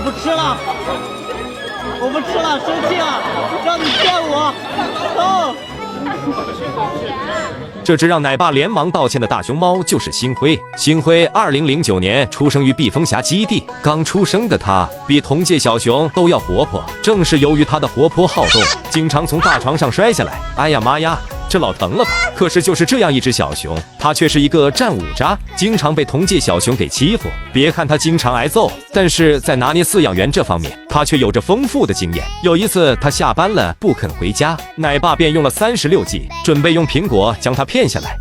我不吃了，我不吃了，生气了，让你骗我，走。这只让奶爸连忙道歉的大熊猫就是星辉。星辉2009年出生于避风峡基地，刚出生的他比同届小熊都要活泼。正是由于他的活泼好动，经常从大床上摔下来，哎呀妈呀！这老疼了吧？可是就是这样一只小熊，它却是一个战五渣，经常被同届小熊给欺负。别看它经常挨揍，但是在拿捏饲养员这方面，它却有着丰富的经验。有一次，它下班了不肯回家，奶爸便用了36计，准备用苹果将它骗下来。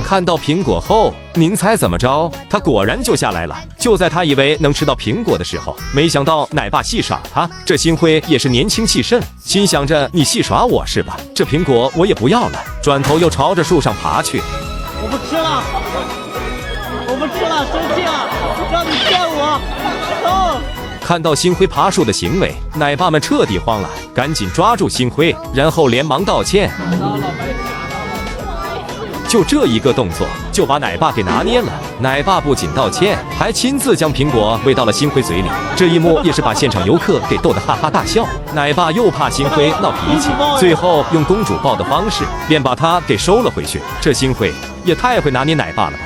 看到苹果后，您猜怎么着？他果然就下来了。就在他以为能吃到苹果的时候，没想到奶爸戏耍他。这星辉也是年轻气盛，心想着你戏耍我是吧？这苹果我也不要了，转头又朝着树上爬去。我不吃了，我不吃了，生气了，让你骗我，走。看到星辉爬树的行为，奶爸们彻底慌了，赶紧抓住星辉，然后连忙道歉。就这一个动作，就把奶爸给拿捏了。奶爸不仅道歉，还亲自将苹果喂到了星辉嘴里。这一幕也是把现场游客给逗得哈哈大笑。奶爸又怕星辉闹脾气，最后用公主抱的方式，便把他给收了回去。这星辉也太会拿捏奶爸了吧！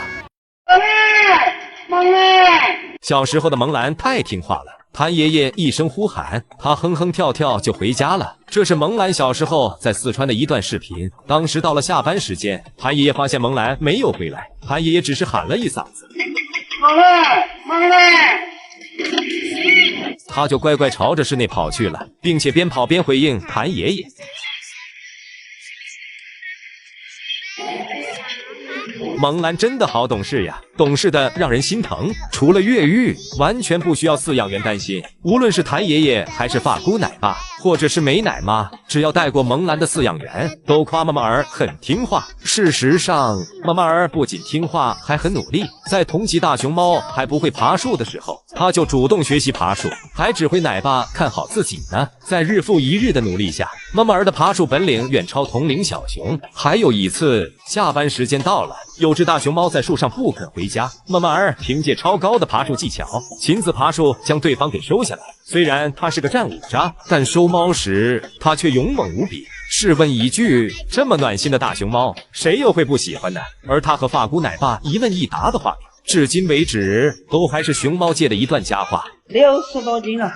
小时候的萌兰太听话了。谭爷爷一声呼喊，他哼哼跳跳就回家了。这是萌兰小时候在四川的一段视频。当时到了下班时间，谭爷爷发现萌兰没有回来，谭爷爷只是喊了一嗓子萌兰萌兰，他就乖乖朝着室内跑去了，并且边跑边回应谭爷爷。萌兰真的好懂事呀，懂事的让人心疼。除了越狱，完全不需要饲养员担心。无论是谭爷爷，还是发姑奶爸，或者是美奶妈，只要带过萌兰的饲养员，都夸妈妈儿很听话。事实上，妈妈儿不仅听话，还很努力。在同级大熊猫还不会爬树的时候，它就主动学习爬树，还指挥奶爸看好自己呢。在日复一日的努力下，妈妈儿的爬树本领远超同龄小熊。还有一次，下班时间到了，有只大熊猫在树上不肯回家，妈妈儿凭借超高的爬树技巧，亲自爬树将对方给收下来。虽然他是个战五渣，但收猫时他却勇猛无比。试问一句，这么暖心的大熊猫，谁又会不喜欢呢？而他和发姑奶爸一问一答的画面，至今为止都还是熊猫界的一段佳话。60多斤了，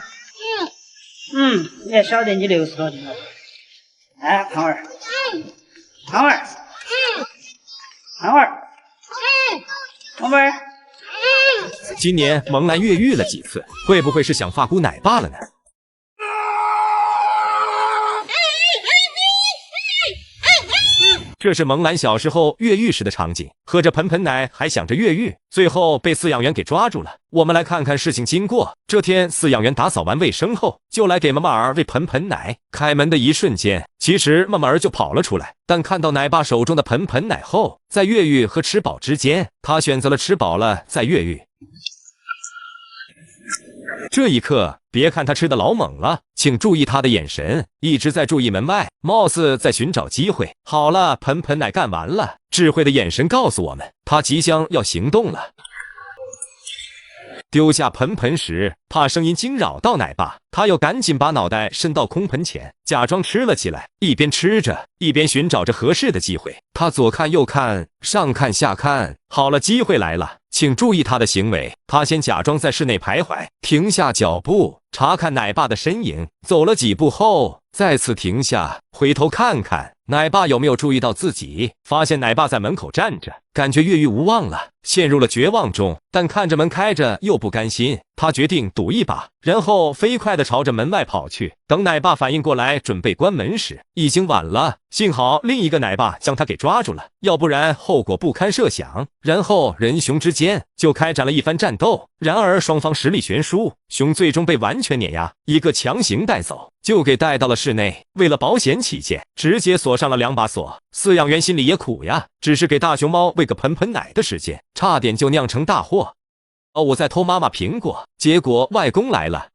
你还晓得你60多斤了？哎，胖儿，胖儿，胖儿，胖儿。今年萌兰越狱了几次，会不会是想发姑奶爸了呢？这是萌兰小时候越狱时的场景，喝着盆盆奶还想着越狱，最后被饲养员给抓住了。我们来看看事情经过。这天，饲养员打扫完卫生后，就来给妈妈儿喂盆盆奶。开门的一瞬间，其实妈妈儿就跑了出来，但看到奶爸手中的盆盆奶后，在越狱和吃饱之间，他选择了吃饱了再越狱。这一刻，别看他吃的老猛了，请注意他的眼神，一直在注意门外，貌似在寻找机会。好了，盆盆奶干完了，智慧的眼神告诉我们，他即将要行动了。丢下盆盆时，怕声音惊扰到奶爸，他又赶紧把脑袋伸到空盆前，假装吃了起来，一边吃着，一边寻找着合适的机会。他左看右看，上看下看，好了，机会来了。请注意他的行为，他先假装在室内徘徊，停下脚步，查看奶爸的身影，走了几步后，再次停下，回头看看奶爸有没有注意到自己。发现奶爸在门口站着，感觉越狱无望了，陷入了绝望中，但看着门开着又不甘心，他决定赌一把，然后飞快地朝着门外跑去。等奶爸反应过来准备关门时，已经晚了。幸好另一个奶爸将他给抓住了，要不然后果不堪设想。然后人熊之间就开展了一番战斗，然而双方实力悬殊，熊最终被完全碾压，一个强行带走，就给带到了室内。为了保险起见，直接锁上了2把锁。饲养员心里也苦呀，只是给大熊猫喂个盆盆奶的时间，差点就酿成大祸。我在偷妈妈苹果，结果外公来了。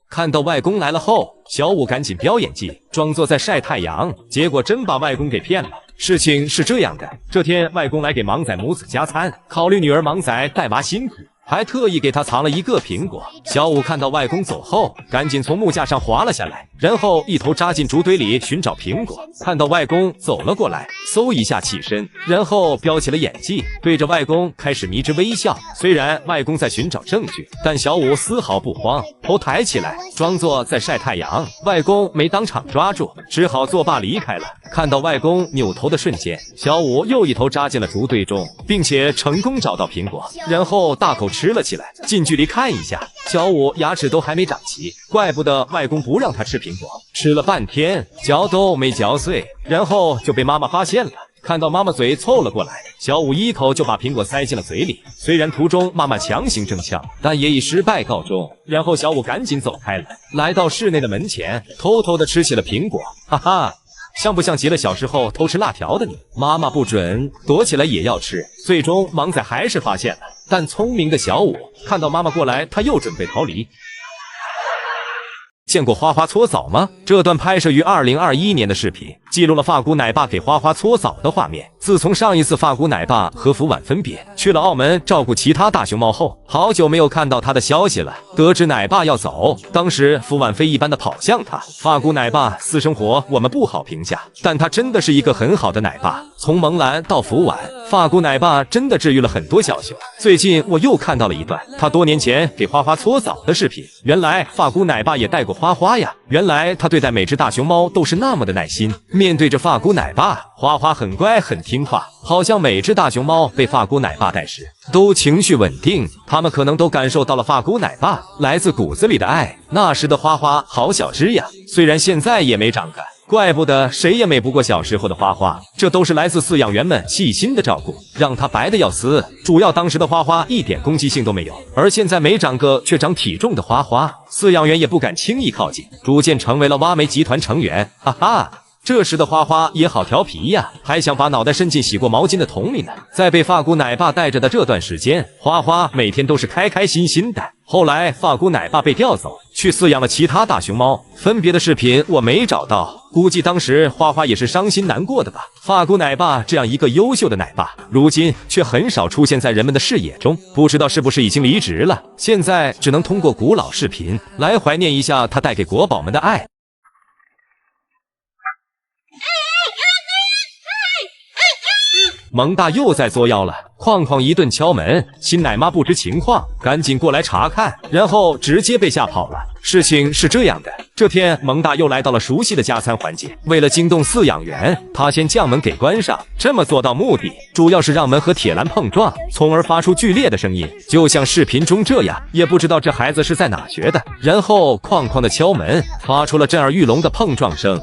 看到外公来了后，小五赶紧飙演技，装作在晒太阳，结果真把外公给骗了。事情是这样的，这天外公来给芒仔母子加餐，考虑女儿芒仔带娃辛苦，还特意给他藏了一个苹果。小五看到外公走后，赶紧从木架上滑了下来，然后一头扎进竹堆里寻找苹果。看到外公走了过来，嗖一下起身，然后飙起了演技，对着外公开始迷之微笑。虽然外公在寻找证据，但小五丝毫不慌，头抬起来，装作在晒太阳。外公没当场抓住，只好作罢离开了。看到外公扭头的瞬间，小五又一头扎进了竹堆中，并且成功找到苹果，然后大口吃了起来。近距离看一下，小五牙齿都还没长齐，怪不得外公不让他吃苹果，吃了半天嚼都没嚼碎，然后就被妈妈发现了。看到妈妈嘴凑了过来，小五一口就把苹果塞进了嘴里。虽然途中妈妈强行争抢，但也以失败告终。然后小五赶紧走开了，来到室内的门前，偷偷的吃起了苹果。哈哈，像不像极了小时候偷吃辣条的你？妈妈不准，躲起来也要吃。最终芒仔还是发现了，但聪明的小五看到妈妈过来，他又准备逃离。见过花花搓澡吗？这段拍摄于2021年的视频，记录了发姑奶爸给花花搓澡的画面。自从上一次发姑奶爸和福婉分别去了澳门照顾其他大熊猫后，好久没有看到他的消息了。得知奶爸要走，当时福婉飞一般的跑向他。发姑奶爸私生活我们不好评价，但他真的是一个很好的奶爸。从萌兰到福婉，发姑奶爸真的治愈了很多小熊。最近我又看到了一段他多年前给花花搓澡的视频，原来发姑奶爸也带过花花呀。原来他对待每只大熊猫都是那么的耐心。面对着发姑奶爸，花花很乖很听话，好像每只大熊猫被发姑奶爸带时都情绪稳定。他们可能都感受到了发姑奶爸来自骨子里的爱。那时的花花好小只呀，虽然现在也没长干，怪不得谁也美不过小时候的花花。这都是来自饲养员们细心的照顾，让它白的要死。主要当时的花花一点攻击性都没有，而现在没长个却长体重的花花，饲养员也不敢轻易靠近，逐渐成为了挖煤集团成员。哈哈，这时的花花也好调皮呀，还想把脑袋伸进洗过毛巾的桶里呢。在被发姑奶爸带着的这段时间，花花每天都是开开心心的。后来发姑奶爸被调走，去饲养了其他大熊猫，分别的视频我没找到，估计当时花花也是伤心难过的吧。发姑奶爸这样一个优秀的奶爸，如今却很少出现在人们的视野中，不知道是不是已经离职了。现在只能通过古老视频来怀念一下他带给国宝们的爱。萌大又在作妖了，框框一顿敲门，新奶妈不知情况，赶紧过来查看，然后直接被吓跑了。事情是这样的，这天萌大又来到了熟悉的加餐环节，为了惊动饲养员，他先将门给关上。这么做到目的主要是让门和铁栏碰撞，从而发出剧烈的声音，就像视频中这样。也不知道这孩子是在哪学的，然后框框的敲门发出了震耳欲聋的碰撞声。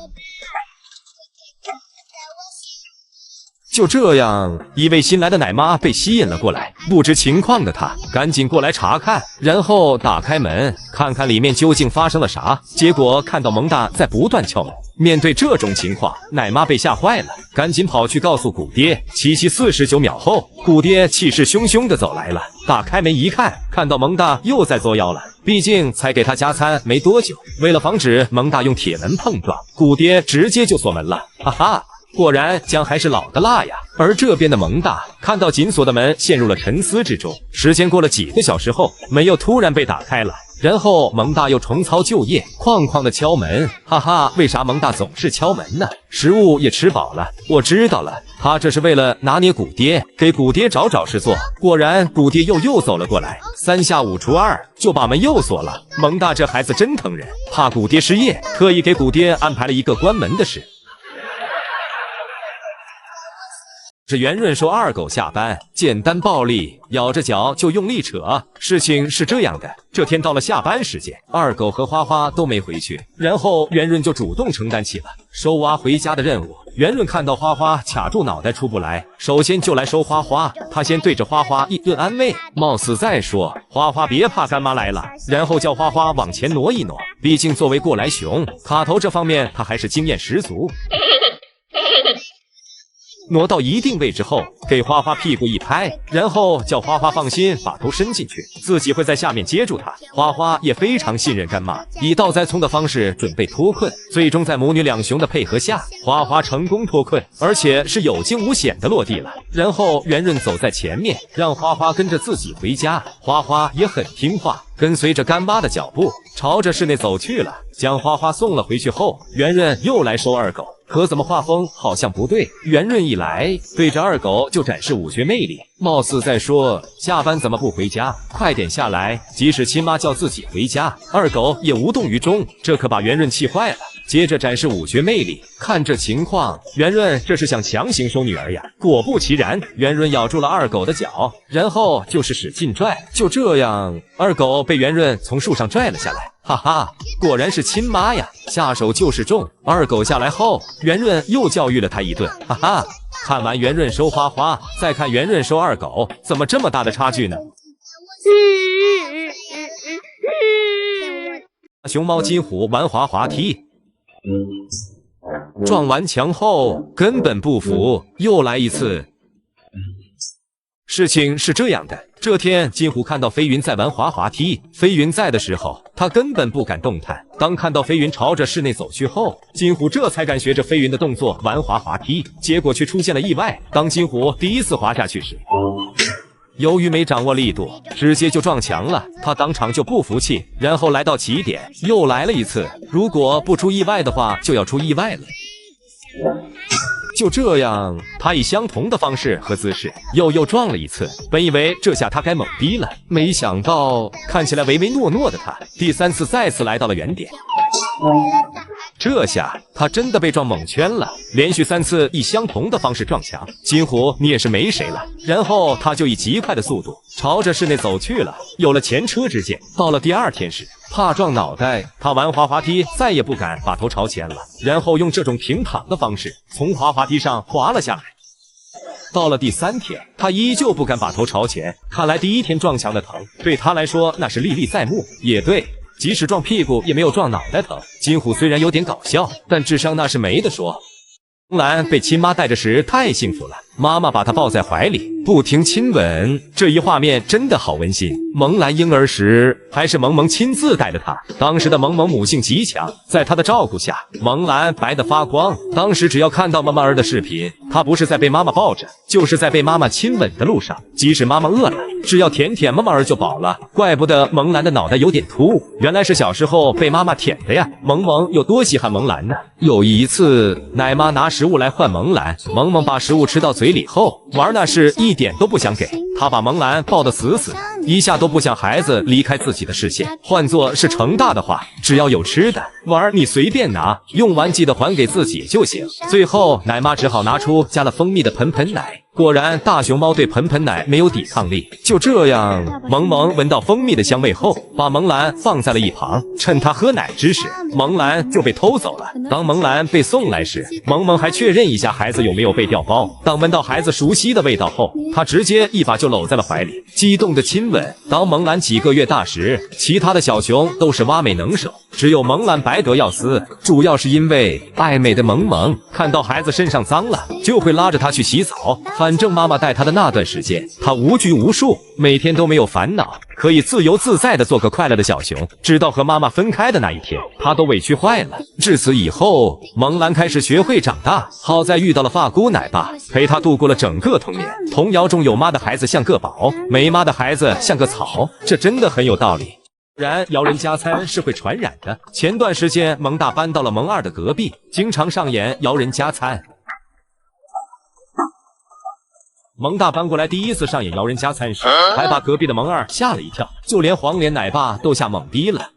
就这样，一位新来的奶妈被吸引了过来，不知情况的她赶紧过来查看，然后打开门看看里面究竟发生了啥。结果看到萌大在不断敲门。面对这种情况，奶妈被吓坏了，赶紧跑去告诉古爹。7七49秒后，古爹气势汹汹的走来了，打开门一看，看到萌大又在作妖了。毕竟才给他加餐没多久，为了防止萌大用铁门碰撞，古爹直接就锁门了。哈哈，果然姜还是老的辣呀。而这边的萌大看到紧锁的门，陷入了沉思之中。时间过了几个小时后，门又突然被打开了，然后萌大又重操旧业，哐哐的敲门。哈哈，为啥萌大总是敲门呢？食物也吃饱了，我知道了，他这是为了拿捏古爹，给古爹找事做。果然古爹又走了过来，3下5除2就把门又锁了。萌大这孩子真疼人，怕古爹失业，特意给古爹安排了一个关门的事。这圆润说二狗下班简单暴力，咬着脚就用力扯。事情是这样的，这天到了下班时间，二狗和花花都没回去，然后圆润就主动承担起了收娃回家的任务。圆润看到花花卡住脑袋出不来，首先就来收花花，他先对着花花一顿安慰，貌似在说花花别怕，干妈来了，然后叫花花往前挪一挪，毕竟作为过来熊，卡头这方面他还是经验十足。挪到一定位置后，给花花屁股一拍，然后叫花花放心把头伸进去，自己会在下面接住她。花花也非常信任干妈，以倒栽葱的方式准备脱困。最终在母女两雄的配合下，花花成功脱困，而且是有惊无险的落地了。然后圆润走在前面，让花花跟着自己回家。花花也很听话，跟随着干妈的脚步，朝着室内走去了。将花花送了回去后，圆润又来收二狗，可怎么画风好像不对？圆润一来，对着二狗就展示武学魅力，貌似在说下班怎么不回家，快点下来。即使亲妈叫自己回家，二狗也无动于衷，这可把圆润气坏了。接着展示武学魅力，看这情况，圆润这是想强行收女儿呀。果不其然，圆润咬住了二狗的脚，然后就是使劲拽。就这样，二狗被圆润从树上拽了下来。哈哈，果然是亲妈呀，下手就是重。二狗下来后，圆润又教育了他一顿。哈哈，看完圆润收花花，再看圆润收二狗，怎么这么大的差距呢？熊猫金虎玩滑滑梯，撞完墙后根本不服，又来一次。事情是这样的，这天金虎看到飞云在玩滑滑梯，飞云在的时候，他根本不敢动弹。当看到飞云朝着室内走去后，金虎这才敢学着飞云的动作玩滑滑梯，结果却出现了意外。当金虎第一次滑下去时，由于没掌握力度，直接就撞墙了。他当场就不服气，然后来到起点，又来了一次。如果不出意外的话，就要出意外了。就这样，他以相同的方式和姿势又撞了一次。本以为这下他该懵逼了，没想到看起来唯唯诺诺的他，第三次再次来到了原点。这下他真的被撞蒙圈了，连续3次以相同的方式撞墙。金虎，你也是没谁了。然后他就以极快的速度朝着室内走去了，有了前车之鉴。到了第2天时，怕撞脑袋，他玩滑滑梯再也不敢把头朝前了，然后用这种平躺的方式从滑滑梯上滑了下来。到了第3天，他依旧不敢把头朝前，看来第1天撞墙的疼对他来说那是历历在目。也对，即使撞屁股也没有撞脑袋疼。金虎虽然有点搞笑，但智商那是没得说。萌兰被亲妈带着时太幸福了，妈妈把她抱在怀里，不停亲吻，这一画面真的好温馨。萌兰婴儿时还是萌萌亲自带的她，当时的萌萌母性极强，在她的照顾下，萌兰白得发光。当时只要看到妈妈儿的视频，她不是在被妈妈抱着，就是在被妈妈亲吻的路上。即使妈妈饿了，只要舔舔妈妈儿就饱了。怪不得萌兰的脑袋有点秃，原来是小时候被妈妈舔的呀。萌萌有多稀罕萌兰呢？有一次，奶妈拿食物来换萌兰，萌萌把食物吃到嘴里后，玩那是一点都不想给。她把萌兰抱得死死的，一下都不想孩子离开自己的视线。换作是成大的话，只要有吃的玩你随便拿，用完记得还给自己就行。最后奶妈只好拿出加了蜂蜜的盆盆奶。果然大熊猫对盆盆奶没有抵抗力。就这样，萌萌闻到蜂蜜的香味后，把萌兰放在了一旁，趁她喝奶之时，萌兰就被偷走了。当萌兰被送来时，萌萌还确认一下孩子有没有被调包。当闻到孩子熟悉的味道后，她直接一把就搂在了怀里，激动的亲吻。当萌兰几个月大时，其他的小熊都是挖美能手，只有萌兰白得要死，主要是因为爱美的萌萌看到孩子身上脏了，就会拉着他去洗澡。反正妈妈带他的那段时间，他无拘无束，每天都没有烦恼，可以自由自在的做个快乐的小熊。直到和妈妈分开的那一天，他都委屈坏了。至此以后，萌兰开始学会长大。好在遇到了发姑奶爸，陪他度过了整个童年。童谣中有妈的孩子像个宝，没妈的孩子像个草，这真的很有道理。然摇人加餐是会传染的。前段时间萌大搬到了萌二的隔壁，经常上演摇人加餐。萌大搬过来第一次上演摇人加餐时，还把隔壁的萌二吓了一跳，就连黄脸奶爸都吓懵逼了。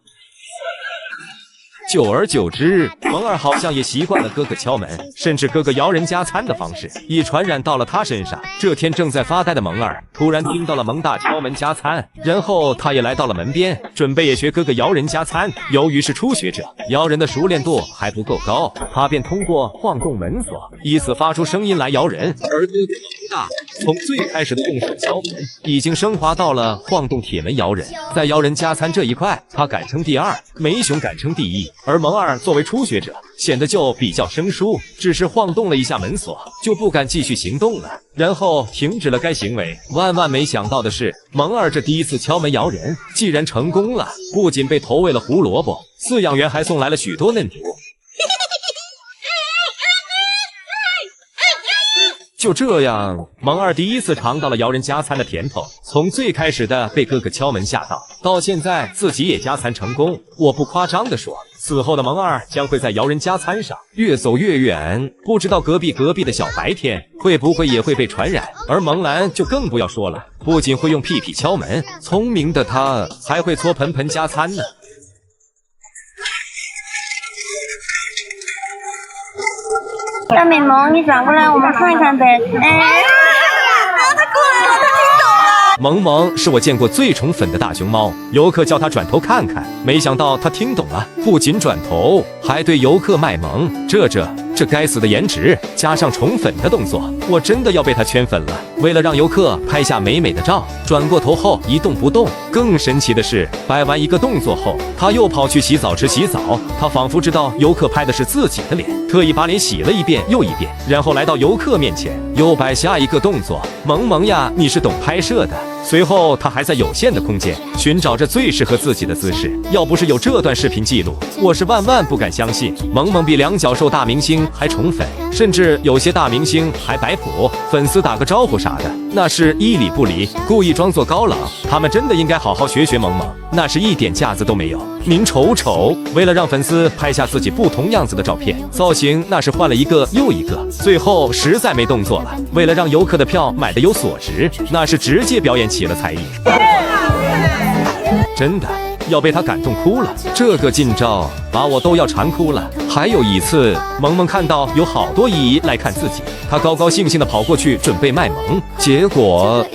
久而久之，萌二好像也习惯了哥哥敲门，甚至哥哥摇人加餐的方式也传染到了他身上。这天正在发呆的萌二突然听到了萌大敲门加餐，然后他也来到了门边，准备也学哥哥摇人加餐。由于是初学者，摇人的熟练度还不够高，他便通过晃动门锁以此发出声音来摇人，而哥哥大，从最开始的用手敲门，已经升华到了晃动铁门摇人。在摇人加餐这一块，他敢称第二，梅熊敢称第一。而萌二作为初学者，显得就比较生疏，只是晃动了一下门锁，就不敢继续行动了，然后停止了该行为。万万没想到的是，萌二这第一次敲门摇人，竟然成功了，不仅被投喂了胡萝卜，饲养员还送来了许多嫩土。就这样，萌二第一次尝到了摇人加餐的甜头。从最开始的被哥哥敲门吓到，到现在自己也加餐成功。我不夸张地说，此后的萌二将会在摇人加餐上越走越远。不知道隔壁的小白天会不会也会被传染？而萌兰就更不要说了，不仅会用屁屁敲门，聪明的他还会搓盆盆加餐呢。大美萌，你转过来，我们看看呗。哎，他过来了，他听懂了。萌萌是我见过最宠粉的大熊猫，游客叫他转头看看，没想到他听懂了，不仅转头，还对游客卖萌。这该死的颜值加上宠粉的动作，我真的要被他圈粉了。为了让游客拍下美美的照，转过头后一动不动。更神奇的是，摆完一个动作后，他又跑去洗澡池洗澡。他仿佛知道游客拍的是自己的脸，特意把脸洗了一遍又一遍，然后来到游客面前，又摆下一个动作。萌萌呀，你是懂拍摄的。随后他还在有限的空间寻找着最适合自己的姿势。要不是有这段视频记录，我是万万不敢相信萌萌比两脚兽大明星还宠粉，甚至有些大明星还摆谱，粉丝打个招呼啥的，那是一理不离，故意装作高冷。他们真的应该好好学学萌萌，那是一点架子都没有。您瞅瞅，为了让粉丝拍下自己不同样子的照片，造型那是换了一个又一个，最后实在没动作了。为了让游客的票买得有所值，那是直接表演起了才艺，真的要被他感动哭了。这个近照把我都要馋哭了。还有一次，萌萌看到有好多姨姨来看自己，她高高兴兴地跑过去准备卖萌，结果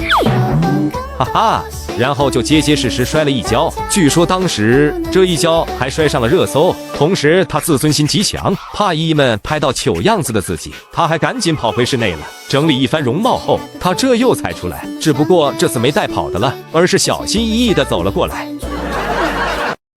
哈哈，然后就结结实实摔了一跤。据说当时这一跤还摔上了热搜。同时他自尊心极强，怕姨姨们拍到糗样子的自己，他还赶紧跑回室内了。整理一番容貌后，他这又才出来，只不过这次没带跑的了，而是小心翼翼地走了过来。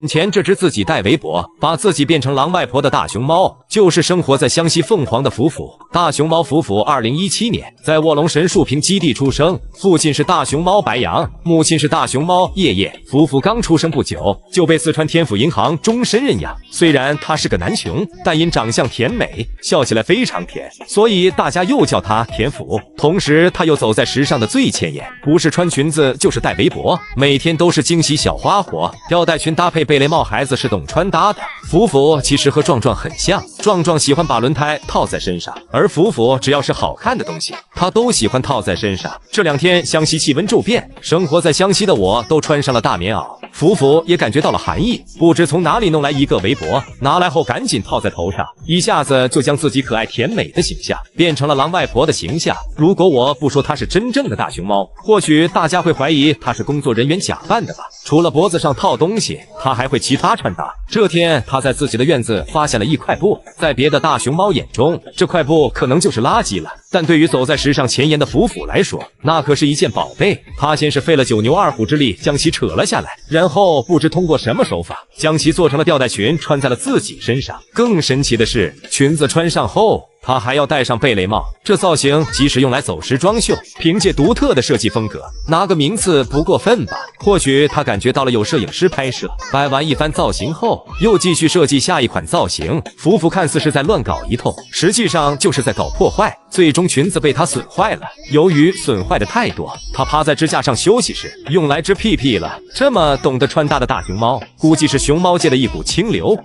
前这只自己带围脖，把自己变成狼外婆的大熊猫，就是生活在湘西凤凰的福福。大熊猫福福2017年在卧龙神树坪基地出生，父亲是大熊猫白羊，母亲是大熊猫叶叶。福福刚出生不久就被四川天府银行终身认养。虽然他是个男熊，但因长相甜美，笑起来非常甜，所以大家又叫他甜福。同时他又走在时尚的最前沿，不是穿裙子就是戴围脖，每天都是惊喜小花活。吊带裙搭配贝雷帽，孩子是懂穿搭的。福福其实和壮壮很像，壮壮喜欢把轮胎套在身上，而福福只要是好看的东西，他都喜欢套在身上。这2天湘西气温骤变，生活在湘西的我都穿上了大棉袄，福福也感觉到了寒意，不知从哪里弄来一个围脖，拿来后赶紧套在头上，一下子就将自己可爱甜美的形象变成了狼外婆的形象。如果我不说她是真正的大熊猫，或许大家会怀疑她是工作人员假扮的吧。除了脖子上套东西，她还会其他穿搭。这天她在自己的院子发现了一块布，在别的大熊猫眼中，这块布可能就是垃圾了，但对于走在时尚前沿的福福来说，那可是一件宝贝。他先是费了9牛2虎之力将其扯了下来，然后不知通过什么手法将其做成了吊带裙，穿在了自己身上。更神奇的是，裙子穿上后他还要戴上贝雷帽，这造型即使用来走时装秀，凭借独特的设计风格，拿个名次不过分吧。或许他感觉到了有摄影师拍摄，摆完一番造型后，又继续设计下一款造型。福福看似是在乱搞一通，实际上就是在搞破坏。最终裙子被他损坏了，由于损坏的太多，他趴在支架上休息时用来支屁屁了。这么懂得穿搭的大熊猫，估计是熊猫界的一股清流。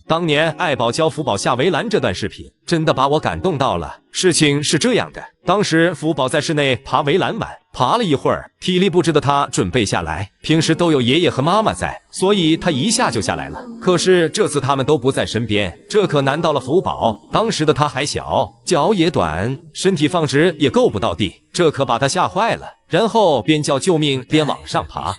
当年爱宝教福宝下围栏这段视频真的把我感动到了。事情是这样的，当时福宝在室内爬围栏玩，爬了一会儿，体力不支的他准备下来。平时都有爷爷和妈妈在，所以他一下就下来了。可是这次他们都不在身边，这可难到了福宝。当时的他还小，脚也短，身体放直也够不到地，这可把他吓坏了。然后边叫救命边往上爬。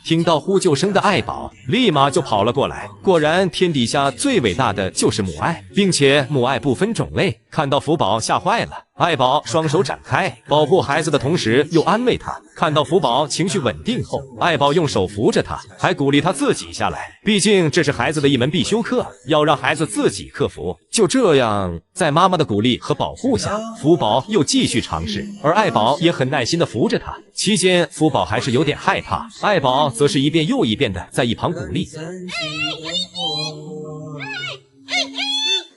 听到呼救声的爱宝立马就跑了过来。果然，天底下最伟大的就是母爱，并且母爱不分种类。看到福宝吓坏了，爱宝双手展开，保护孩子的同时又安慰他。看到福宝情绪稳定后，爱宝用手扶着他，还鼓励他自己下来。毕竟这是孩子的一门必修课，要让孩子自己克服。就这样，在妈妈的鼓励和保护下，福宝又继续尝试，而爱宝也很耐心地扶着他。期间，福宝还是有点害怕，爱宝则是一遍又一遍地在一旁鼓励。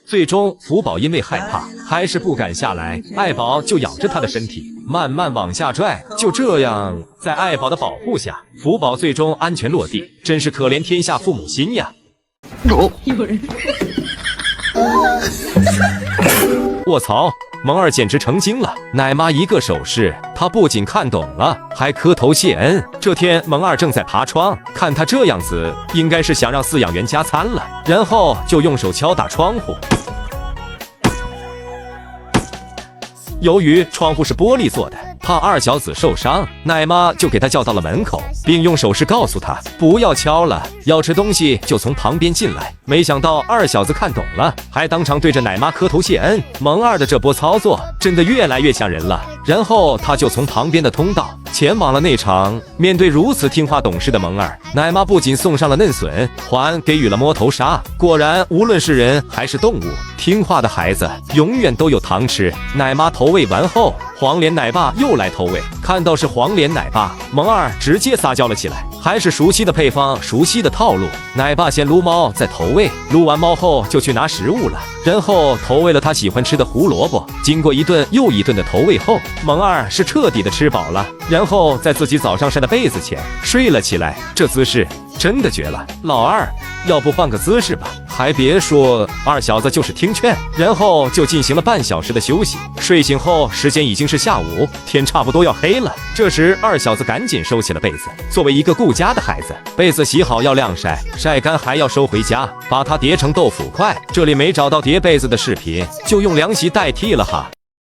最终，福宝因为害怕，还是不敢下来，爱宝就咬着他的身体，慢慢往下拽。就这样，在爱宝的保护下，福宝最终安全落地，真是可怜天下父母心呀！有人，卧槽！萌儿简直成精了，奶妈一个手势，她不仅看懂了，还磕头谢恩。这天，萌儿正在爬窗，看她这样子，应该是想让饲养员加餐了，然后就用手敲打窗户。由于窗户是玻璃做的，怕二小子受伤，奶妈就给他叫到了门口，并用手势告诉他不要敲了，要吃东西就从旁边进来。没想到二小子看懂了，还当场对着奶妈磕头谢恩。萌二的这波操作真的越来越像人了。然后他就从旁边的通道前往了内场。面对如此听话懂事的萌二，奶妈不仅送上了嫩笋，还给予了摸头杀。果然，无论是人还是动物，听话的孩子永远都有糖吃。奶妈投喂完后，黄脸奶爸又来投喂，看到是黄脸奶爸，萌二直接撒娇了起来。还是熟悉的配方，熟悉的套路。奶爸先撸猫，再投喂，撸完猫后就去拿食物了，然后投喂了他喜欢吃的胡萝卜。经过一顿又一顿的投喂后，萌二是彻底的吃饱了，然后在自己早上晒的被子前睡了起来。这姿势真的绝了，老二，要不换个姿势吧？还别说，二小子就是听劝，然后就进行了半小时的休息。睡醒后，时间已经是下午，天差不多要黑了。这时，二小子赶紧收起了被子。作为一个顾家的孩子，被子洗好要晾晒，晒干还要收回家，把它叠成豆腐块。这里没找到叠被子的视频，就用凉席代替了哈。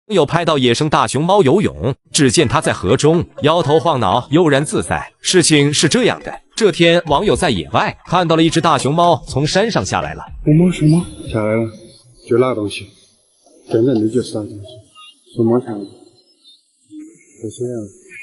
有拍到野生大熊猫游泳，只见它在河中摇头晃脑，悠然自在。事情是这样的，这天网友在野外看到了一只大熊猫从山上下来了。什么下来了？就那东西，真正的就是那东西，什么下来？就这样。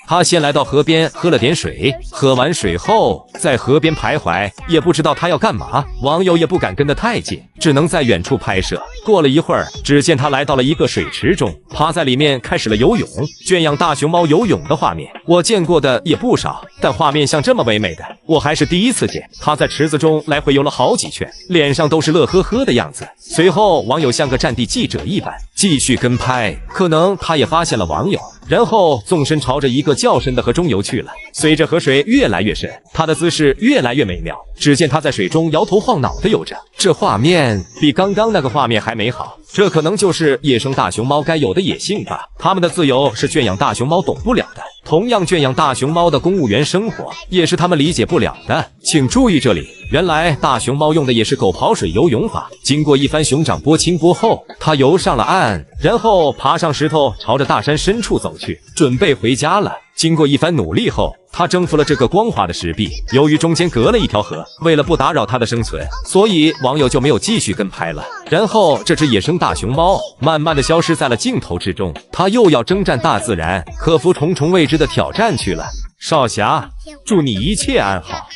他先来到河边喝了点水，喝完水后在河边徘徊，也不知道他要干嘛。网友也不敢跟得太近，只能在远处拍摄。过了一会儿，只见他来到了一个水池中，趴在里面开始了游泳。圈养大熊猫游泳的画面，我见过的也不少，但画面像这么唯美的，我还是第一次见。他在池子中来回游了好几圈，脸上都是乐呵呵的样子。随后，网友像个战地记者一般继续跟拍，可能他也发现了网友，然后纵身朝着一个较深的河中游去了。随着河水越来越深，他的姿势越来越美妙。只见他在水中摇头晃脑的游着，这画面比刚刚那个画面还美好。这可能就是野生大熊猫该有的野性吧。它们的自由是圈养大熊猫懂不了的，同样圈养大熊猫的公务员生活也是他们理解不了的。请注意这里，原来大熊猫用的也是狗刨水游泳法。经过一番熊掌拨清波后，它游上了岸，然后爬上石头，朝着大山深处走去，准备回家了。经过一番努力后，他征服了这个光滑的石壁。由于中间隔了一条河，为了不打扰他的生存，所以网友就没有继续跟拍了。然后这只野生大熊猫慢慢的消失在了镜头之中，它又要征战大自然，克服重重未知的挑战去了。少侠，祝你一切安好。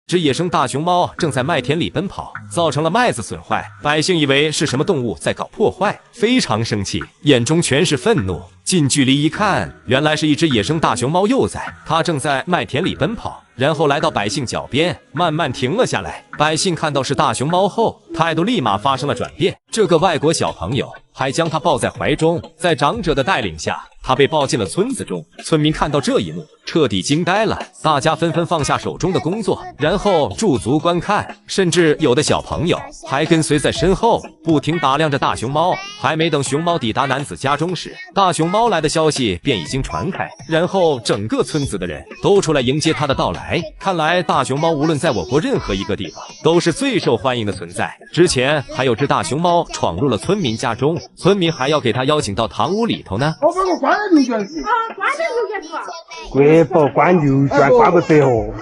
只野生大熊猫正在麦田里奔跑，造成了麦子损坏，百姓以为是什么动物在搞破坏，非常生气，眼中全是愤怒。近距离一看，原来是一只野生大熊猫幼崽，它正在麦田里奔跑，然后来到百姓脚边，慢慢停了下来。百姓看到是大熊猫后，态度立马发生了转变。这个外国小朋友还将它抱在怀中，在长者的带领下，它被抱进了村子中。村民看到这一幕，彻底惊呆了，大家纷纷放下手中的工作，然后驻足观看，甚至有的小朋友还跟随在身后，不停打量着大熊猫。还没等熊猫抵达男子家中时，大熊猫来的消息便已经传开，然后整个村子的人都出来迎接它的到来。看来大熊猫无论在我国任何一个地方都是最受欢迎的存在。之前还有只大熊猫闯入了村民家中，村民还要给他邀请到堂屋里头呢。我把我关了牛圈是。关了牛圈是吧？国宝关牛圈关不得哦，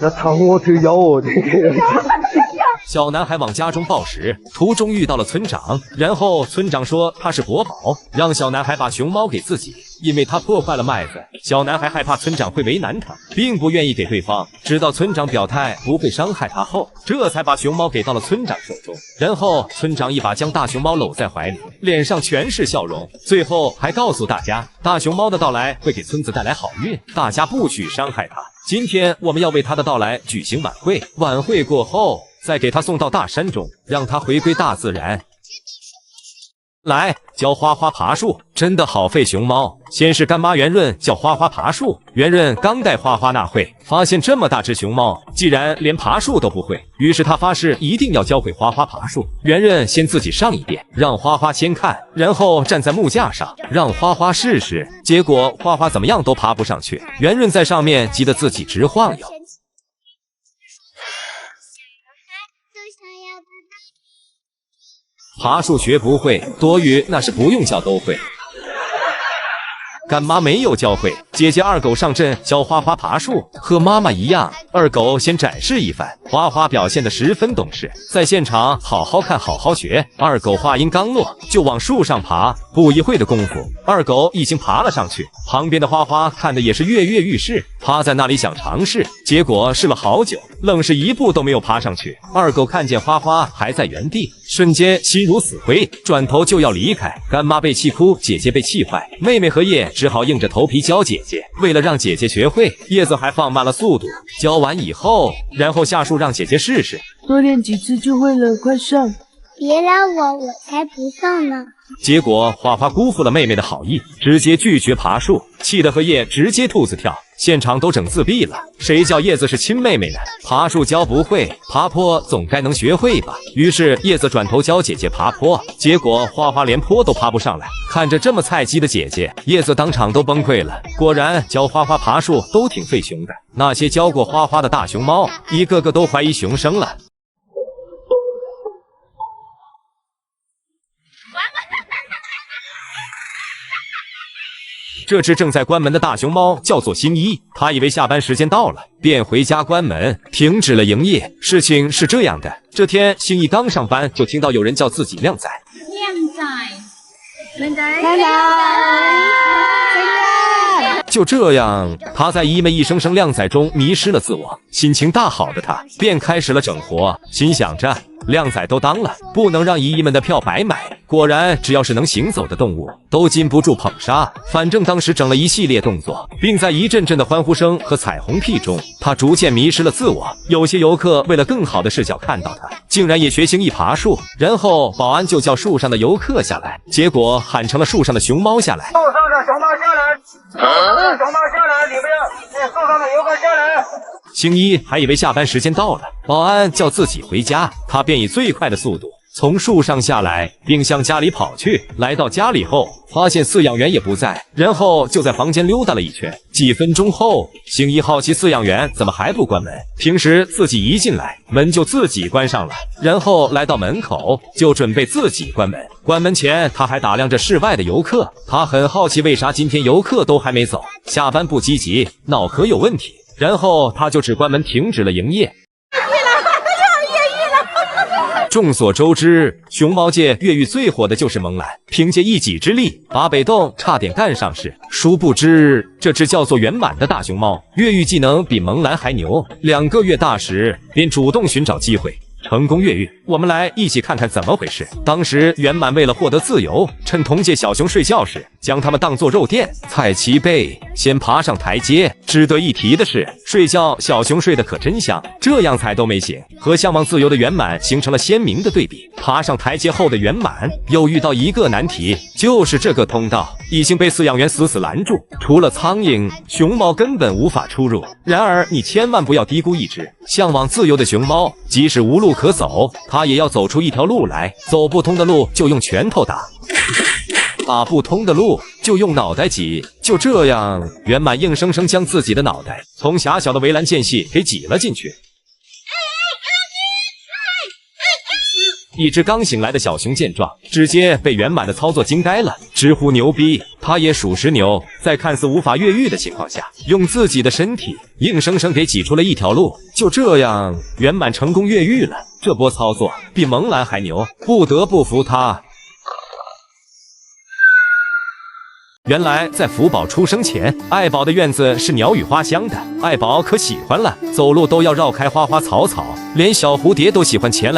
要朝我头咬哦这个。小男孩往家中报时，途中遇到了村长，然后村长说他是国宝，让小男孩把熊猫给自己，因为他破坏了麦子。小男孩害怕村长会为难他，并不愿意给对方。直到村长表态不会伤害他后，这才把熊猫给到了村长手中。然后村长一把将大熊猫搂在怀里，脸上全是笑容，最后还告诉大家，大熊猫的到来会给村子带来好运，大家不许伤害它。今天我们要为它的到来举行晚会，晚会过后再给它送到大山中，让它回归大自然。来，教花花爬树，真的好费熊猫。先是干妈圆润教花花爬树，圆润刚带花花那会，发现这么大只熊猫既然连爬树都不会，于是他发誓一定要教会花花爬树。圆润先自己上一遍，让花花先看，然后站在木架上让花花试试，结果花花怎么样都爬不上去，圆润在上面急得自己直晃悠。爬树学不会，多余，那是不用教都会。干妈没有教会，姐姐二狗上阵教花花爬树，和妈妈一样，二狗先展示一番，花花表现得十分懂事，在现场好好看好好学。二狗话音刚落，就往树上爬，不一会的功夫，二狗已经爬了上去。旁边的花花看的也是跃跃欲试，趴在那里想尝试，结果试了好久，愣是一步都没有爬上去。二狗看见花花还在原地，瞬间心如死灰，转头就要离开。干妈被气哭，姐姐被气坏，妹妹和叶只好硬着头皮教姐姐。为了让姐姐学会，叶子还放慢了速度。教完以后，然后下树让姐姐试试，多练几次就会了，快上！别拉我，我才不上呢。结果花花辜负了妹妹的好意，直接拒绝爬树，气得和叶直接兔子跳，现场都整自闭了。谁叫叶子是亲妹妹呢？爬树教不会，爬坡总该能学会吧。于是叶子转头教姐姐爬坡，结果花花连坡都爬不上来。看着这么菜鸡的姐姐，叶子当场都崩溃了。果然教花花爬树都挺费熊的，那些教过花花的大熊猫一个个都怀疑熊生了。这只正在关门的大熊猫叫做新一，他以为下班时间到了，便回家关门，停止了营业。事情是这样的，这天新一刚上班，就听到有人叫自己靓仔。就这样，他在姨们一声声靓仔中迷失了自我，心情大好的他便开始了整活，心想着靓仔都当了，不能让姨姨们的票白买。果然，只要是能行走的动物，都禁不住捧杀。反正当时整了一系列动作，并在一阵阵的欢呼声和彩虹屁中，他逐渐迷失了自我。有些游客为了更好的视角看到他，竟然也学行一爬树，然后保安就叫树上的游客下来，结果喊成了树上的熊猫下来。树上的熊猫下来，熊猫下来，你不要，树上的游客下来。星一还以为下班时间到了，保安叫自己回家，他便以最快的速度从树上下来，并向家里跑去。来到家里后，发现饲养员也不在，然后就在房间溜达了一圈。几分钟后，星一好奇饲养员怎么还不关门，平时自己一进来门就自己关上了，然后来到门口就准备自己关门。关门前他还打量着室外的游客，他很好奇为啥今天游客都还没走，下班不积极，脑壳有问题。然后他就只关门停止了营业。众所周知，熊猫界越狱最火的就是萌兰，凭借一己之力把北洞差点干上市。殊不知，这只叫做圆满的大熊猫，越狱技能比萌兰还牛，2个月大时便主动寻找机会，成功越狱。我们来一起看看怎么回事。当时圆满为了获得自由，趁同届小熊睡觉时，将他们当作肉垫，踩其背，先爬上台阶。值得一提的是，睡觉小熊睡得可真香，这样踩都没醒，和向往自由的圆满形成了鲜明的对比。爬上台阶后的圆满又遇到一个难题，就是这个通道已经被饲养员死死拦住，除了苍蝇，熊猫根本无法出入。然而你千万不要低估一只向往自由的熊猫，即使无路可走，它也要走出一条路来，走不通的路就用拳头打，打不通的路就用脑袋挤。就这样，圆满硬生生将自己的脑袋从狭小的围栏间隙给挤了进去。一只刚醒来的小熊见状，直接被圆满的操作惊呆了，直呼牛逼。他也属实牛，在看似无法越狱的情况下，用自己的身体硬生生给挤出了一条路，就这样圆满成功越狱了。这波操作比萌兰还牛，不得不服他。原来在福宝出生前，爱宝的院子是鸟语花香的，爱宝可喜欢了，走路都要绕开花花草草，连小蝴蝶都喜欢前来